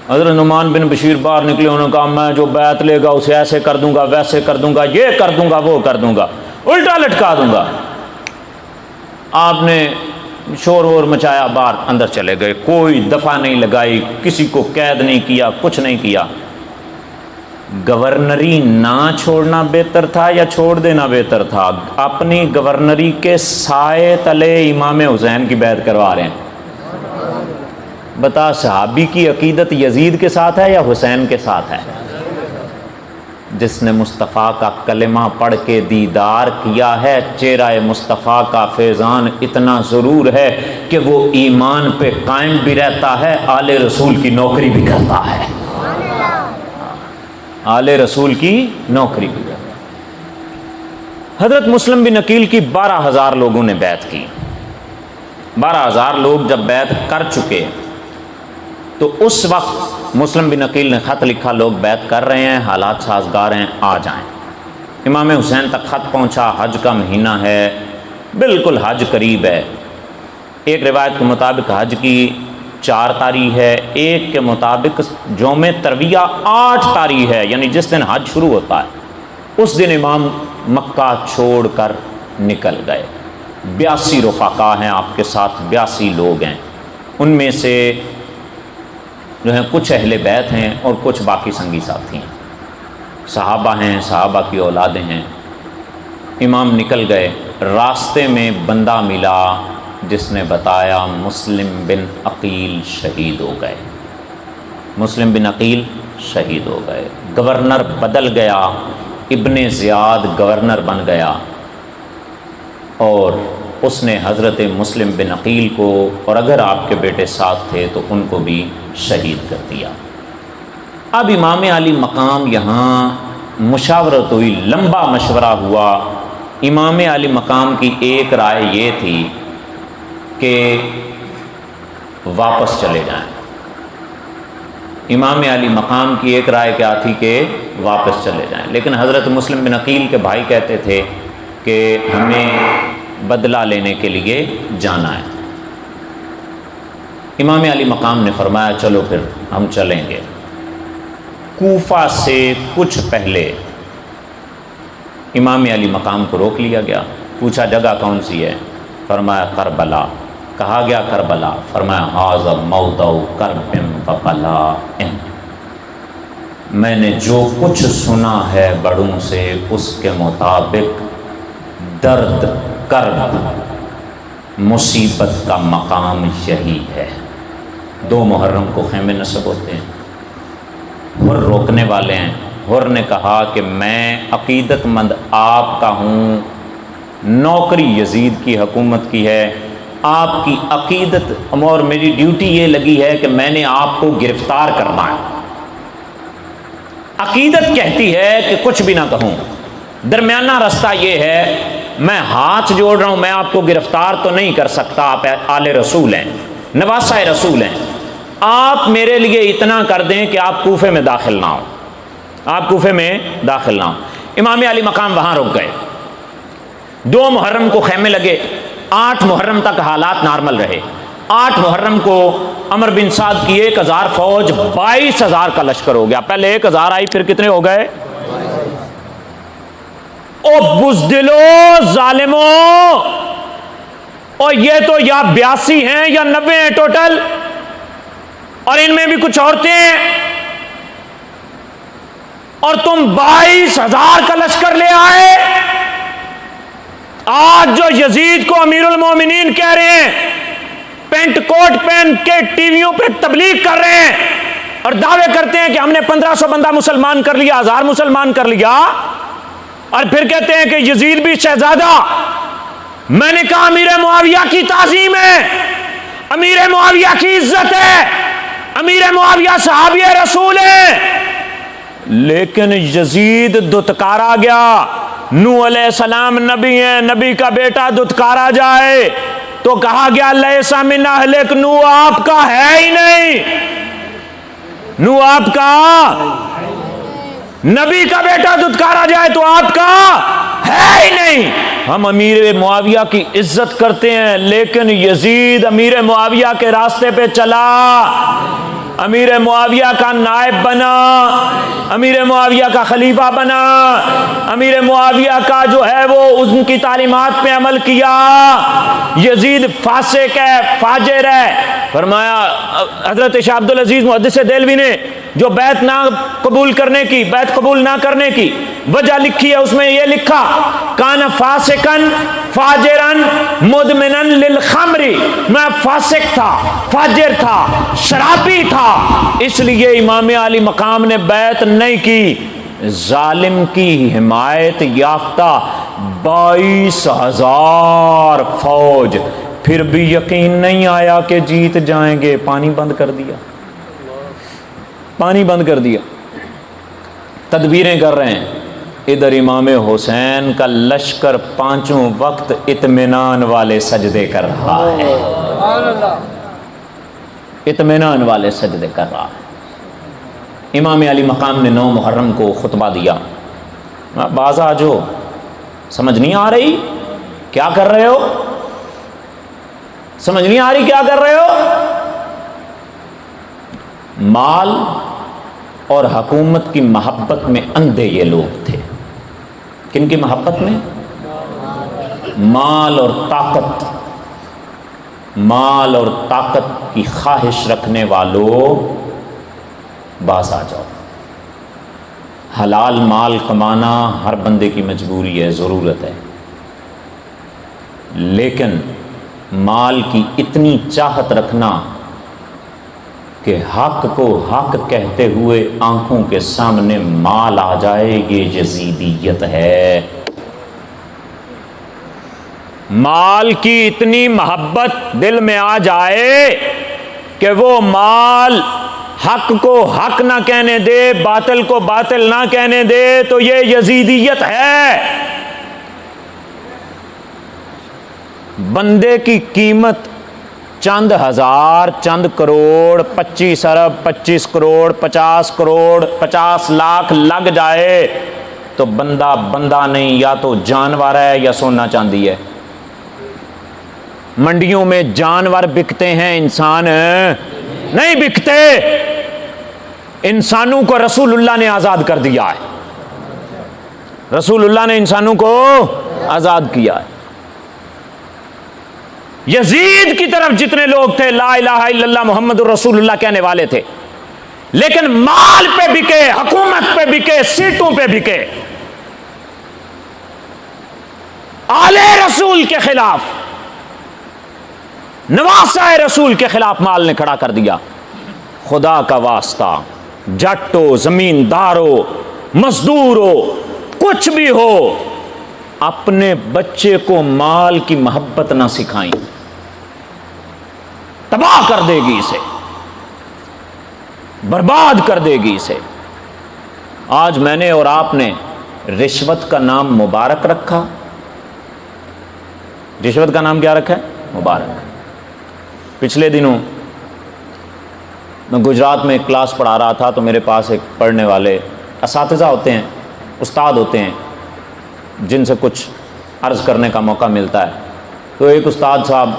حضرت نعمان بن بشیر باہر نکلے، انہوں نے کہا میں جو بیعت لے گا اسے ایسے کر دوں گا، ویسے کر دوں گا، یہ کر دوں گا، وہ کر دوں گا، الٹا لٹکا دوں گا۔ آپ نے شور وور مچایا، باہر اندر چلے گئے، کوئی دفعہ نہیں لگائی، کسی کو قید نہیں کیا، کچھ نہیں کیا۔ گورنری نہ چھوڑنا بہتر تھا یا چھوڑ دینا بہتر تھا؟ اپنی گورنری کے سائے تلے امام حسین کی بیعت کروا رہے ہیں۔ بتا، صحابی کی عقیدت یزید کے ساتھ ہے یا حسین کے ساتھ ہے؟ جس نے مصطفیٰ کا کلمہ پڑھ کے دیدار کیا ہے، چہرہ مصطفیٰ کا فیضان اتنا ضرور ہے کہ وہ ایمان پہ قائم بھی رہتا ہے، آل رسول کی نوکری بھی کرتا ہے، آل رسول کی نوکری بھی کرتا ہے۔ حضرت مسلم بن عقیل کی 12,000 لوگوں نے بیعت کی۔ 12,000 لوگ جب بیعت کر چکے تو اس وقت مسلم بن عقیل نے خط لکھا، لوگ بیعت کر رہے ہیں، حالات سازگار ہیں، آ جائیں۔ امام حسین تک خط پہنچا، حج کا مہینہ ہے، بالکل حج قریب ہے۔ ایک روایت کے مطابق حج کی 4 تاریخ ہے، ایک کے مطابق یوم ترویہ 8 تاریخ ہے، یعنی جس دن حج شروع ہوتا ہے اس دن امام مکہ چھوڑ کر نکل گئے۔ 82 رفقا ہیں آپ کے ساتھ، 82 لوگ ہیں، ان میں سے جو ہیں کچھ اہل بیت ہیں اور کچھ باقی سنگی ساتھی ہیں، صحابہ ہیں، صحابہ کی اولادیں ہیں۔ امام نکل گئے، راستے میں بندہ ملا جس نے بتایا مسلم بن عقیل شہید ہو گئے، مسلم بن عقیل شہید ہو گئے۔ گورنر بدل گیا، ابن زیاد گورنر بن گیا، اور اس نے حضرت مسلم بن عقیل کو، اور اگر آپ کے بیٹے ساتھ تھے تو ان کو بھی شہید کر دیا۔ اب امام علی مقام یہاں مشاورت ہوئی، لمبا مشورہ ہوا۔ امام علی مقام کی ایک رائے یہ تھی کہ واپس چلے جائیں۔ امام علی مقام کی ایک رائے کیا تھی کہ واپس چلے جائیں، لیکن حضرت مسلم بن عقیل کے بھائی کہتے تھے کہ ہمیں بدلہ لینے کے لیے جانا ہے۔ امام علی مقام نے فرمایا چلو پھر ہم چلیں گے۔ کوفہ سے کچھ پہلے امام علی مقام کو روک لیا گیا، پوچھا جگہ کون سی ہے؟ فرمایا کربلا۔ کہا گیا کربلا، فرمایا ھذا موضع کرب وبلاء، میں نے جو کچھ سنا ہے بڑوں سے اس کے مطابق درد، کرب، مصیبت کا مقام یہی ہے۔ 2 محرم کو خیمے نصب ہوتے ہیں، حر روکنے والے ہیں۔ حر نے کہا کہ میں عقیدت مند آپ کا ہوں، نوکری یزید کی حکومت کی ہے، آپ کی عقیدت اور میری ڈیوٹی یہ لگی ہے کہ میں نے آپ کو گرفتار کرنا ہے۔ عقیدت کہتی ہے کہ کچھ بھی نہ کہوں، درمیانہ رستہ یہ ہے، میں ہاتھ جوڑ رہا ہوں، میں آپ کو گرفتار تو نہیں کر سکتا، آپ آل رسول ہیں، نواسہ رسول ہیں، آپ میرے لیے اتنا کر دیں کہ آپ کوفے میں داخل نہ ہوں، آپ کوفے میں داخل نہ ہوں۔ امام علی مقام وہاں رک گئے۔ 2 محرم کو خیمے لگے، 8 محرم تک حالات نارمل رہے۔ 8 محرم کو عمر بن سعد کی 1000 فوج 22,000 کا لشکر ہو گیا۔ پہلے 1000 آئی، پھر کتنے ہو گئے؟ او بزدلو ظالموں، اور یہ تو یا 82 ہیں یا 90 ہیں ٹوٹل، اور ان میں بھی کچھ عورتیں ہیں۔ اور تم 22,000 کا لشکر لے آئے. آج جو یزید کو امیر المومنین کہہ رہے ہیں، پینٹ کوٹ پہن کے ٹی ویوں پہ تبلیغ کر رہے ہیں اور دعوے کرتے ہیں کہ ہم نے 1500 بندہ مسلمان کر لیا، 1000 مسلمان کر لیا، اور پھر کہتے ہیں کہ یزید بھی شہزادہ. میں نے کہا امیر معاویہ کی تعظیم ہے، امیر معاویہ کی عزت ہے، امیر معاویہ صحابی رسول ہے، لیکن یزید دتکارا گیا. نوح علیہ السلام نبی ہیں، نبی کا بیٹا دتکارا جائے تو کہا گیا لیس من اہلک، نوح آپ کا ہے ہی نہیں، نوح آپ کا، نبی کا بیٹا دتکارا جائے تو آپ کا ہے ہی نہیں. ہم امیر معاویہ کی عزت کرتے ہیں، لیکن یزید امیر معاویہ کے راستے پہ چلا، امیر معاویہ کا نائب بنا، امیر معاویہ کا خلیفہ بنا، امیر معاویہ کا جو ہے وہ ان کی تعلیمات پہ عمل کیا. یزید فاسق ہے، فاجر ہے. فرمایا حضرت شاہ عبد العزیز محدث دہلوی نے جو بیعت نہ قبول کرنے کی، بیعت قبول نہ کرنے کی وجہ لکھی ہے، اس میں یہ لکھا کان فاسقن فاجرن مدمنن للخمر، میں فاسق تھا، فاجر تھا، شرابی تھا، اس لیے امام علی مقام نے بیعت نہیں کی. ظالم کی حمایت یافتہ 22,000 فوج، پھر بھی یقین نہیں آیا کہ جیت جائیں گے، پانی بند کر دیا، پانی بند کر دیا. تدبیریں کر رہے ہیں. ادھر امام حسین کا لشکر 5 وقت اطمینان والے سجدے کر رہا ہے، اطمینان والے سجدے کر رہا ہے. امام علی مقام نے 9 محرم کو خطبہ دیا. باز آ جو، سمجھ نہیں آ رہی کیا کر رہے ہو، سمجھ نہیں آ رہی کیا کر رہے ہو. مال اور حکومت کی محبت میں اندھے یہ لوگ تھے. کن کی محبت میں؟ مال اور طاقت، مال اور طاقت کی خواہش رکھنے والوں باز آ جاؤ. حلال مال کمانا ہر بندے کی مجبوری ہے، ضرورت ہے، لیکن مال کی اتنی چاہت رکھنا کہ حق کو حق کہتے ہوئے آنکھوں کے سامنے مال آ جائے، یہ یزیدیت ہے. مال کی اتنی محبت دل میں آ جائے کہ وہ مال حق کو حق نہ کہنے دے، باطل کو باطل نہ کہنے دے، تو یہ یزیدیت ہے. بندے کی قیمت چند ہزار، چند کروڑ، 25 ارب، 25 کروڑ، 50 کروڑ، 50 لاکھ لگ جائے تو بندہ بندہ نہیں، یا تو جانور ہے یا سونا چاندی ہے. منڈیوں میں جانور بکتے ہیں، انسان نہیں بکتے. انسانوں کو رسول اللہ نے آزاد کر دیا ہے، رسول اللہ نے انسانوں کو آزاد کیا ہے. یزید کی طرف جتنے لوگ تھے لا الہ الا اللہ محمد الرسول اللہ کہنے والے تھے، لیکن مال پہ بکے، حکومت پہ بکے، سیٹوں پہ بکے. آل رسول کے خلاف، نواسہ رسول کے خلاف مال نے کھڑا کر دیا. خدا کا واسطہ، جٹ ہو، زمیندار ہو، مزدور ہو، کچھ بھی ہو، اپنے بچے کو مال کی محبت نہ سکھائیں، تباہ کر دے گی اسے، برباد کر دے گی اسے. آج میں نے اور آپ نے رشوت کا نام مبارک رکھا. رشوت کا نام کیا رکھا ہے؟ مبارک. پچھلے دنوں میں گجرات میں ایک کلاس پڑھا رہا تھا، تو میرے پاس ایک پڑھنے والے اساتذہ ہوتے ہیں، استاد ہوتے ہیں، جن سے کچھ عرض کرنے کا موقع ملتا ہے. تو ایک استاد صاحب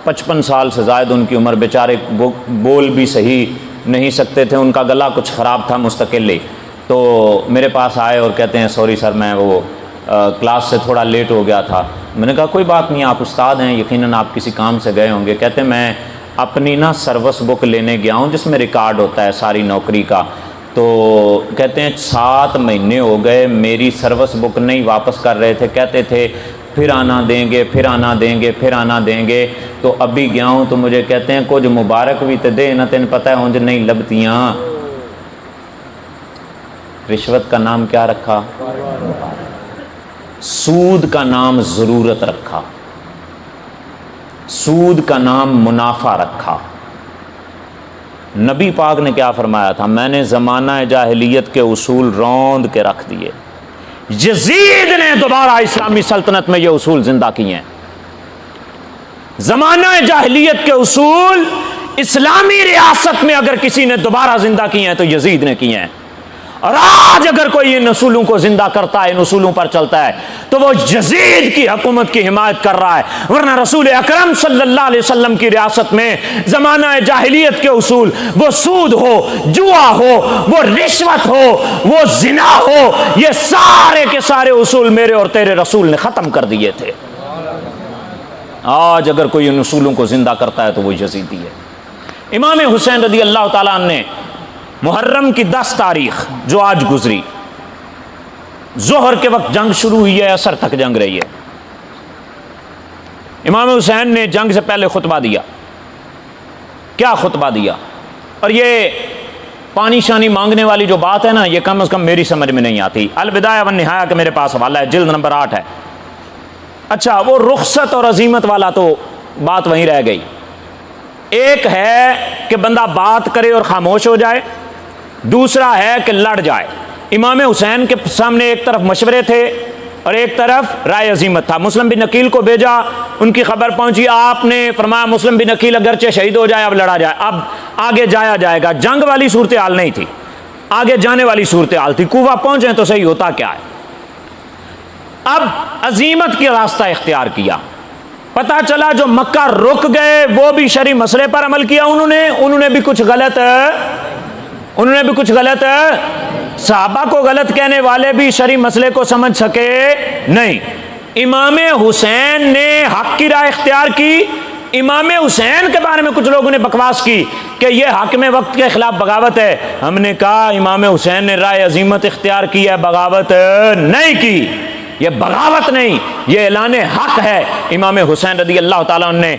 55 سال سے زائد ان کی عمر، بیچارے بول بھی صحیح نہیں سکتے تھے، ان کا گلا کچھ خراب تھا مستقلی. تو میرے پاس آئے اور کہتے ہیں سوری سر، میں وہ کلاس سے تھوڑا لیٹ ہو گیا تھا. میں نے کہا کوئی بات نہیں، آپ استاد ہیں، یقیناً آپ کسی کام سے گئے ہوں گے. کہتے ہیں میں اپنی سروس بک لینے گیا ہوں جس میں ریکارڈ ہوتا ہے ساری نوکری کا. تو کہتے ہیں 7 مہینے ہو گئے میری سروس بک نہیں واپس کر رہے تھے، کہتے تھے پھر آنا دیں گے، پھر آنا دیں گے، پھر آنا دیں گے۔ تو ابھی گیا ہوں تو مجھے کہتے ہیں کچھ مبارک بھی تے دے نہ، تین پتہ ہے اونج نہیں لبتیاں۔ رشوت کا نام کیا رکھا؟ سود کا نام ضرورت رکھا، سود کا نام منافع رکھا۔ نبی پاک نے کیا فرمایا تھا؟ میں نے زمانہ جاہلیت کے اصول روند کے رکھ دیے، یزید نے دوبارہ اسلامی سلطنت میں یہ اصول زندہ کیے ہیں۔ زمانہ جاہلیت کے اصول اسلامی ریاست میں اگر کسی نے دوبارہ زندہ کیے ہیں تو یزید نے کیے ہیں، اور آج اگر کوئی ان اصولوں کو زندہ کرتا ہے، ان اصولوں پر چلتا ہے، تو وہ یزید کی حکومت کی حمایت کر رہا ہے۔ ورنہ رسول اکرم صلی اللہ علیہ وسلم کی ریاست میں زمانہ جاہلیت کے اصول، وہ سود ہو، جوا ہو، وہ رشوت ہو، وہ زنا ہو، یہ سارے کے سارے اصول میرے اور تیرے رسول نے ختم کر دیے تھے۔ آج اگر کوئی ان اصولوں کو زندہ کرتا ہے تو وہ یزیدی ہے۔ امام حسین رضی اللہ تعالیٰ عنہ نے محرم کی 10 تاریخ جو آج گزری، ظہر کے وقت جنگ شروع ہوئی ہے، عصر تک جنگ رہی ہے۔ امام حسین نے جنگ سے پہلے خطبہ دیا۔ کیا خطبہ دیا؟ اور یہ پانی شانی مانگنے والی جو بات ہے نا، یہ کم از کم میری سمجھ میں نہیں آتی۔ البدایہ والنہایہ کے میرے پاس حوالہ ہے، جلد نمبر 8 ہے۔ اچھا، وہ رخصت اور عزیمت والا تو بات وہیں رہ گئی۔ ایک ہے کہ بندہ بات کرے اور خاموش ہو جائے، دوسرا ہے کہ لڑ جائے۔ امام حسین کے سامنے ایک طرف مشورے تھے اور ایک طرف رائے عزیمت تھا۔ مسلم بن عقیل کو بھیجا، ان کی خبر پہنچی، آپ نے فرمایا مسلم بن عقیل اگرچہ شہید ہو جائے اب لڑا جائے، اب آگے جایا جائے گا۔ جنگ والی صورتحال نہیں تھی، آگے جانے والی صورتحال تھی، کوفہ پہنچے تو صحیح ہوتا کیا ہے۔ اب عزیمت کی راستہ اختیار کیا۔ پتہ چلا جو مکہ رک گئے وہ بھی شرعی مسئلے پر عمل کیا، انہوں نے بھی کچھ غلط صحابہ کو غلط کہنے والے بھی شرعی مسئلے کو سمجھ سکے نہیں۔ امام حسین نے حق کی رائے اختیار کی۔ امام حسین کے بارے میں کچھ لوگوں نے بکواس کی کہ یہ حاکم وقت کے خلاف بغاوت ہے۔ ہم نے کہا امام حسین نے رائے عزیمت اختیار کی ہے، بغاوت نہیں کی۔ یہ بغاوت نہیں، یہ اعلان حق ہے۔ امام حسین رضی اللہ تعالیٰ عنہ نے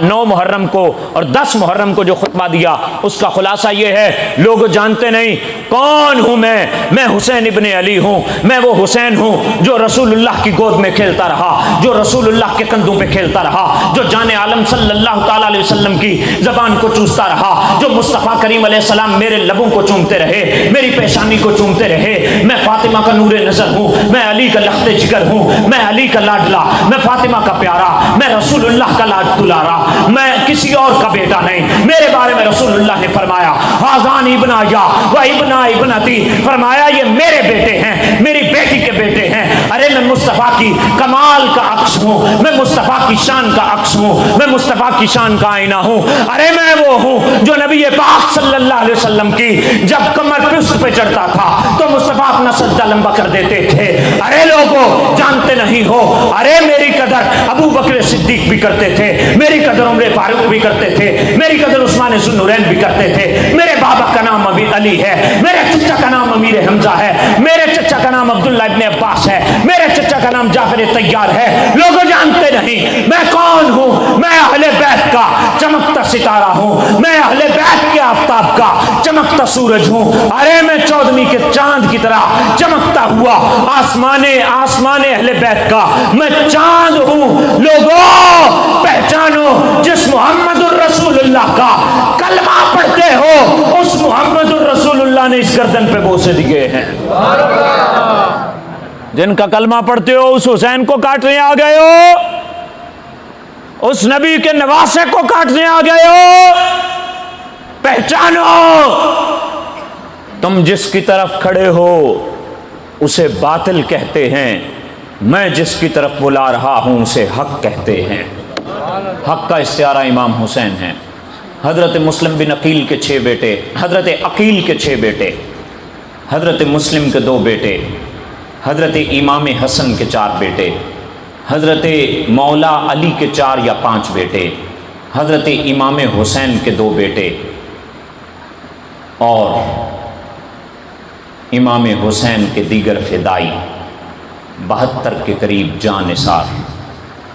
9 محرم کو اور 10 محرم کو جو خطبہ دیا، اس کا خلاصہ یہ ہے، لوگ جانتے نہیں کون ہوں میں حسین ابن علی ہوں، میں وہ حسین ہوں جو رسول اللہ کی گود میں کھیلتا رہا، جو رسول اللہ کے کندھوں پہ کھیلتا رہا، جو جان عالم صلی اللہ تعالیٰ علیہ وسلم کی زبان کو چوستا رہا، جو مصطفیٰ کریم علیہ السلام میرے لبوں کو چومتے رہے، میری پیشانی کو چومتے رہے۔ میں فاطمہ کا نور نظر ہوں، میں علی کا لخت جگر ہوں، میں علی کا لاڈلا، میں فاطمہ کا پیارا، میں رسول اللہ کا لاڈ دلارا، میں کسی اور کا بیٹا نہیں۔ میرے بارے میں رسول اللہ نے فرمایا حاذان ابنا یا و ابنا ابنتی، فرمایا یہ میرے بیٹے ہیں، میری بیٹی کے بیٹے ہیں۔ ارے میں مصطفیٰ کی کمال کا عکس ہوں، میں مصطفیٰ کی شان کا عکس ہوں، میں مصطفیٰ کی شان کا آئینہ ہوں۔ ارے میں وہ ہوں جو نبی پاک صلی اللہ علیہ وسلم کی جب کمر پشت پہ چڑھتا تھا تو مصطفیٰ اپنا سجدہ لمبا کر دیتے تھے۔ ارے لوگوں جانتے نہیں ہو، ارے میری قدر ابو بکر صدیق بھی کرتے تھے، میری قدر عمر فاروق بھی کرتے تھے، میری قدر عثمان ذو النورین بھی کرتے تھے۔ میرے بابا کا نام ابی علی ہے، میرے چچا کا نام امیر حمزہ ہے، میرے چچا کا نام عبداللہ ابن عباس ہے، میرے چچا کا نام جعفر طیار ہے۔ لوگ جانتے نہیں میں کون ہوں، میں اہل بیت کا چمکتا ستارہ ہوں، میں اہل بیت کے آفتاب کا چمکتا سورج ہوں۔ ارے میں 14ویں کے چاند کی طرح چمکتا ہوا آسمان اہل بیت کا میں چاند ہوں۔ لوگوں پہچانو، جس محمد الرسول اللہ کا کلمہ پڑھتے ہو اس محمد الرسول اللہ نے اس گردن پہ بوسے دیے ہیں۔ جن کا کلمہ پڑھتے ہو اس حسین کو کاٹنے آ گئے ہو، اس نبی کے نواسے کو کاٹنے آ گئے ہو۔ پہچانو، تم جس کی طرف کھڑے ہو اسے باطل کہتے ہیں، میں جس کی طرف بلا رہا ہوں اسے حق کہتے ہیں۔ حق کا استعارہ امام حسین ہے۔ حضرت مسلم بن عقیل کے 6 بیٹے، حضرت عقیل کے 6 بیٹے، حضرت مسلم کے 2 بیٹے، حضرت امام حسن کے 4 بیٹے، حضرت مولا علی کے 4 یا 5 بیٹے، حضرت امام حسین کے 2 بیٹے، اور امام حسین کے دیگر فدائی 72 کے قریب جان نثار،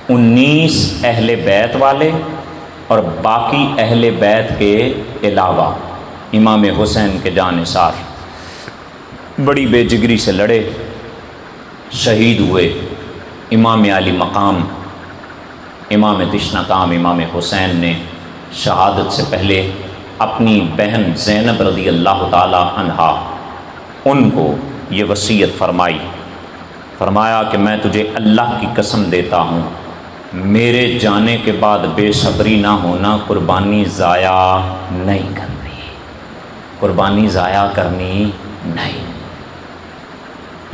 19 اہل بیت والے اور باقی اہل بیت کے علاوہ امام حسین کے جان نثار بڑی بے جگری سے لڑے، شہید ہوئے۔ امام علی مقام، امام تشنکام امام حسین نے شہادت سے پہلے اپنی بہن زینب رضی اللہ تعالی عنہا ان کو یہ وصیت فرمایا کہ میں تجھے اللہ کی قسم دیتا ہوں، میرے جانے کے بعد بے صبری نہ ہونا، قربانی ضائع نہیں کرنی، قربانی ضائع کرنی نہیں۔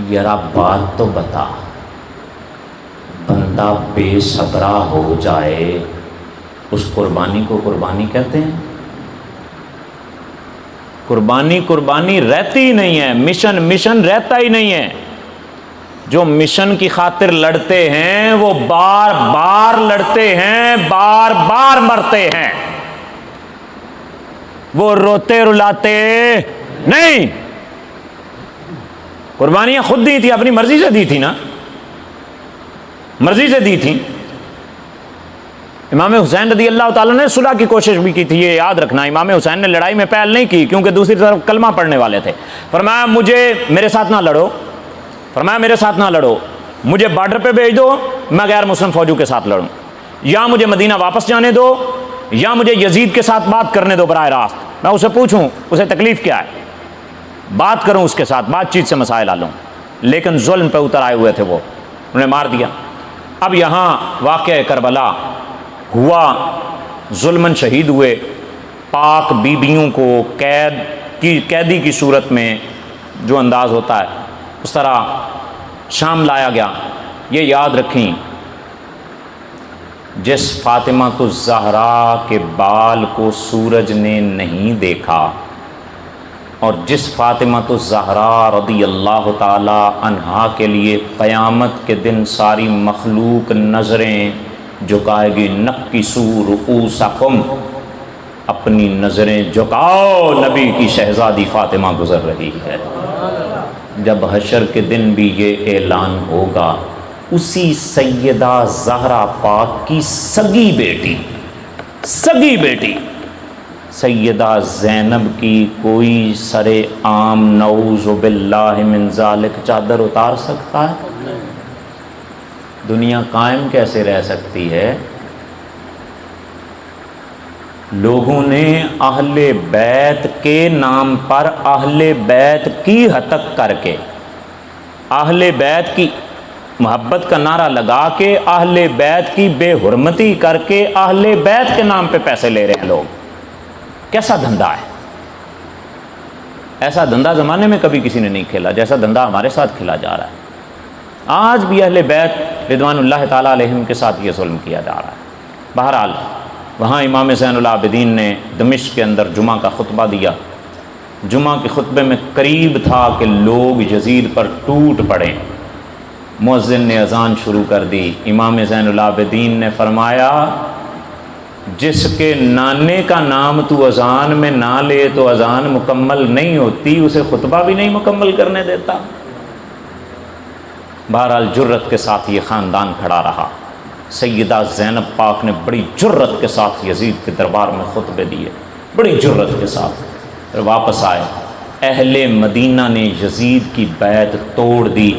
یارا بات تو بتا، بندہ بے صبرا ہو جائے اس قربانی کو قربانی کہتے ہیں؟ قربانی رہتی ہی نہیں ہے، مشن رہتا ہی نہیں ہے۔ جو مشن کی خاطر لڑتے ہیں وہ بار بار لڑتے ہیں، بار بار مرتے ہیں، وہ روتے رلاتے نہیں۔ قربانیاں خود دی تھی، اپنی مرضی سے دی تھی نا، مرضی سے دی تھی۔ امام حسین رضی اللہ تعالیٰ نے صلح کی کوشش بھی کی تھی، یہ یاد رکھنا۔ امام حسین نے لڑائی میں پہل نہیں کی کیونکہ دوسری طرف کلمہ پڑھنے والے تھے۔ فرمایا میرے ساتھ نہ لڑو، فرمایا میرے ساتھ نہ لڑو، مجھے بارڈر پہ بھیج دو، میں غیر مسلم فوجوں کے ساتھ لڑوں، یا مجھے مدینہ واپس جانے دو، یا مجھے یزید کے ساتھ بات کرنے دو براہ راست، میں اسے پوچھوں اسے تکلیف کیا ہے، بات کروں اس کے ساتھ، بات چیت سے مسائل حل ہوں۔ لیکن ظلم پہ اتر آئے ہوئے تھے، وہ انہیں مار دیا۔ اب یہاں واقعہ کربلا ہوا، ظلمن شہید ہوئے، پاک بیبیوں کو قیدی کی صورت میں جو انداز ہوتا ہے اس طرح شام لایا گیا۔ یہ یاد رکھیں، جس فاطمہ الزہرا کے بال کو سورج نے نہیں دیکھا اور جس فاطمہ الزہرا رضی اللہ تعالی عنہا کے لیے قیامت کے دن ساری مخلوق نظریں جھکائے گی، نکسوا رؤوسکم، اپنی نظریں جھکاؤ، نبی کی شہزادی فاطمہ گزر رہی ہے۔ جب حشر کے دن بھی یہ اعلان ہوگا، اسی سیدہ زہرا پاک کی سگی بیٹی سیدہ زینب کی کوئی سر عام نعوذ باللہ من ذالک چادر اتار سکتا ہے؟ دنیا قائم کیسے رہ سکتی ہے؟ لوگوں نے اہل بیت کے نام پر اہل بیت کی ہتک کر کے، اہل بیت کی محبت کا نعرہ لگا کے، اہل بیت کی بے حرمتی کر کے اہل بیت کے نام پہ پیسے لے رہے ہیں لوگ۔ کیسا دھندا ہے؟ ایسا دھندا زمانے میں کبھی کسی نے نہیں کھیلا جیسا دھندا ہمارے ساتھ کھیلا جا رہا ہے۔ آج بھی اہل بیت رضوان اللہ تعالیٰ علیہم کے ساتھ یہ ظلم کیا جا رہا ہے۔ بہرحال وہاں امام زین العابدین نے دمشق کے اندر جمعہ کا خطبہ دیا۔ جمعہ کے خطبے میں قریب تھا کہ لوگ یزید پر ٹوٹ پڑیں۔ مؤذن نے اذان شروع کر دی۔ امام زین العابدین نے فرمایا، جس کے نانے کا نام تو اذان میں نہ لے تو اذان مکمل نہیں ہوتی، اسے خطبہ بھی نہیں مکمل کرنے دیتا۔ بہرحال جرت کے ساتھ یہ خاندان کھڑا رہا۔ سیدہ زینب پاک نے بڑی جرت کے ساتھ یزید کے دربار میں خطبے دیے، بڑی جرت کے ساتھ، پھر واپس آئے۔ اہل مدینہ نے یزید کی بیعت توڑ دی،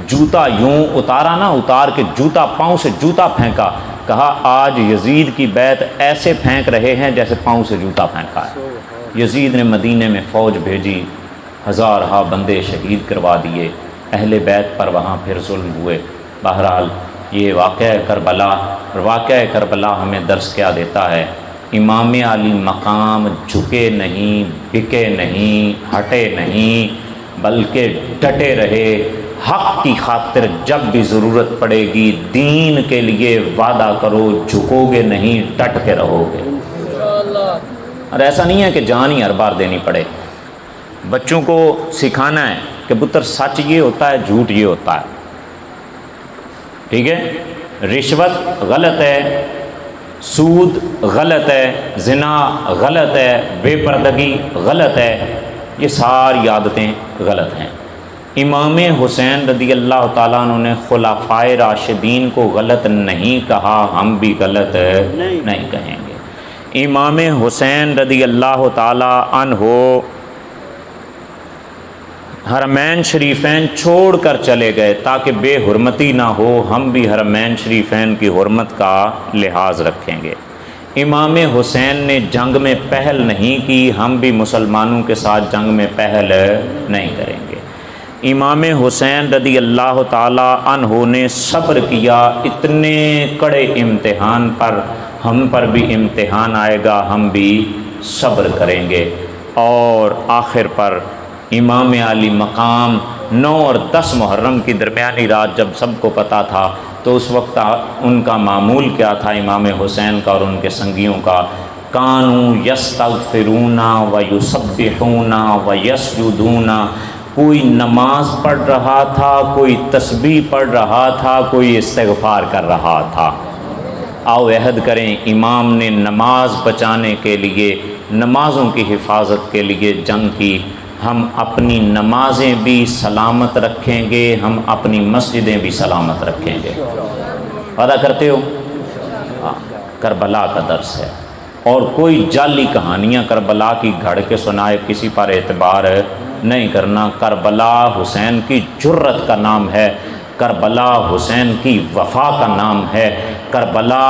جوتا یوں اتارا نا، اتار کے جوتا پاؤں سے جوتا پھینکا، کہا آج یزید کی بیعت ایسے پھینک رہے ہیں جیسے پاؤں سے جوتا پھینکا ہے۔ یزید نے مدینے میں فوج بھیجی، ہزارہا بندے شہید کروا دیے، اہل بیت پر وہاں پھر ظلم ہوئے۔ بہرحال یہ واقعہ کربلا ہمیں درس کیا دیتا ہے؟ امام علی مقام جھکے نہیں، بکے نہیں، ہٹے نہیں، بلکہ ڈٹے رہے۔ حق کی خاطر جب بھی ضرورت پڑے گی دین کے لیے وعدہ کرو، جھکو گے نہیں، ڈٹ کے رہو گے۔ اور ایسا نہیں ہے کہ جان ہی ہر بار دینی پڑے۔ بچوں کو سکھانا ہے کہ پتر سچ یہ ہوتا ہے، جھوٹ یہ ہوتا ہے، ٹھیک ہے؟ رشوت غلط ہے، سود غلط ہے، زنا غلط ہے، بے پردگی غلط ہے، یہ ساری عادتیں غلط ہیں۔ امام حسین رضی اللہ تعالیٰ عنہ نے خلفائے راشدین کو غلط نہیں کہا، ہم بھی غلط نہیں کہیں گے۔ امام حسین رضی اللہ تعالیٰ عنہ حرمین شریفین چھوڑ کر چلے گئے تاکہ بے حرمتی نہ ہو، ہم بھی حرمین شریفین کی حرمت کا لحاظ رکھیں گے۔ امام حسین نے جنگ میں پہل نہیں کی، ہم بھی مسلمانوں کے ساتھ جنگ میں پہل نہیں کریں گے۔ امام حسین رضی اللہ تعالیٰ عنہ نے صبر کیا اتنے کڑے امتحان پر، ہم پر بھی امتحان آئے گا، ہم بھی صبر کریں گے۔ اور آخر پر امام علی مقام 9 اور 10 محرم کی درمیانی رات جب سب کو پتہ تھا تو اس وقت ان کا معمول کیا تھا امام حسین کا اور ان کے سنگیوں کا؟ کانوا یستغفرون و یسبحون و یسجدون، کوئی نماز پڑھ رہا تھا، کوئی تسبیح پڑھ رہا تھا، کوئی استغفار کر رہا تھا۔ آؤ عہد کریں، امام نے نماز بچانے کے لیے، نمازوں کی حفاظت کے لیے جنگ کی، ہم اپنی نمازیں بھی سلامت رکھیں گے، ہم اپنی مسجدیں بھی سلامت رکھیں گے۔ وعدہ کرتے ہو؟ کربلا کا درس ہے، اور کوئی جعلی کہانیاں کربلا کی گھڑ کے سنائے کسی پر اعتبار نہیں کرنا۔ کربلا حسین کی جرت کا نام ہے، کربلا حسین کی وفا کا نام ہے، کربلا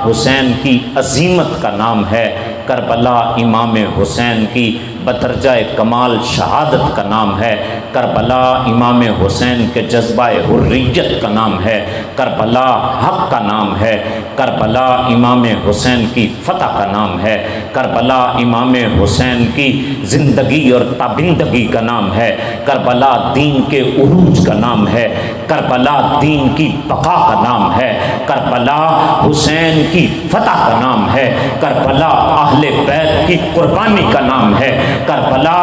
حسین کی عظیمت کا نام ہے، کربلا امام حسین کی بدرجہ کمال شہادت کا نام ہے، کربلا امام حسین کے جذبہ حریت کا نام ہے، کربلا حق کا نام ہے، کربلا امام حسین کی فتح کا نام ہے، کربلا امام حسین کی زندگی اور تابندگی کا نام ہے، کربلا دین کے عروج کا نام ہے، کربلا دین کی بقا کا نام ہے، کربلا حسین کی فتح کا نام ہے، کربلا اہل بیت کی قربانی کا نام ہے، کربلا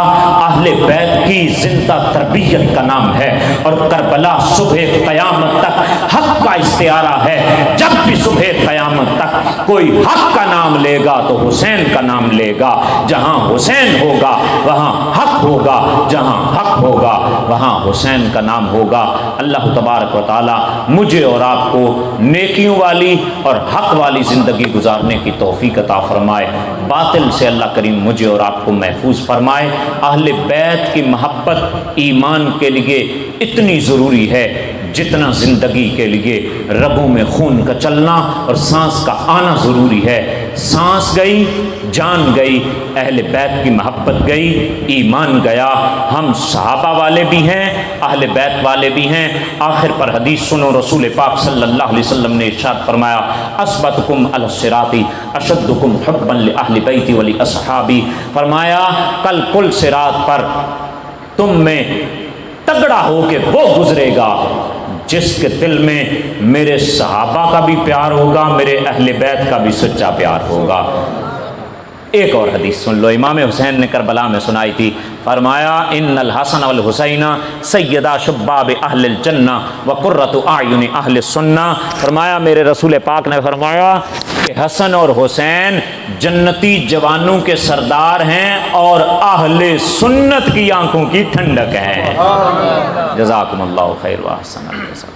اہل بیت کی زندہ تربیت کا نام ہے، اور کربلا صبح قیامت تک حق کا استعارہ ہے۔ جب بھی صبح قیامت تک کوئی حق کا نام لے گا تو حسین کا نام لے گا، جہاں حسین ہوگا وہاں حق ہوگا، جہاں حق ہوگا وہاں حسین کا نام ہوگا۔ اللہ تبارک و تعالی مجھے اور آپ کو نیکیوں والی اور حق والی زندگی گزارنے کی توفیق عطا فرمائے، باطل سے اللہ کریم مجھے اور آپ کو محفوظ فرمائے۔ اہل بیت کی محبت ایمان کے لیے اتنی ضروری ہے جتنا زندگی کے لیے رگوں میں خون کا چلنا اور سانس کا آنا ضروری ہے۔ سانس گئی، جان گئی، اہل بیت کی محبت گئی، ایمان گیا۔ ہم صحابہ والے بھی ہیں، اہل بیت والے بھی ہیں۔ آخر پر حدیث سنو، رسول پاک صلی اللہ علیہ وسلم نے ارشاد فرمایا، اثبتکم علی الصراط اشدکم حبا لاہل بیتی ولاصحابی، فرمایا کل کل صراط پر تم میں تگڑا ہو کے وہ گزرے گا جس کے دل میں میرے صحابہ کا بھی پیار ہوگا، میرے اہل بیت کا بھی سچا پیار ہوگا۔ ایک اور حدیث سن لو، امام حسین نے کربلا میں سنائی تھی، فرمایا ان الحسن والحسین سیدا شباب اہل الجنہ وقرۃ اعین اہل السنہ، فرمایا میرے رسول پاک نے فرمایا کہ حسن اور حسین جنتی جوانوں کے سردار ہیں اور اہل سنت کی آنکھوں کی ٹھنڈک ہیں۔ جزاکم اللہ خیر و احسن الجزاء۔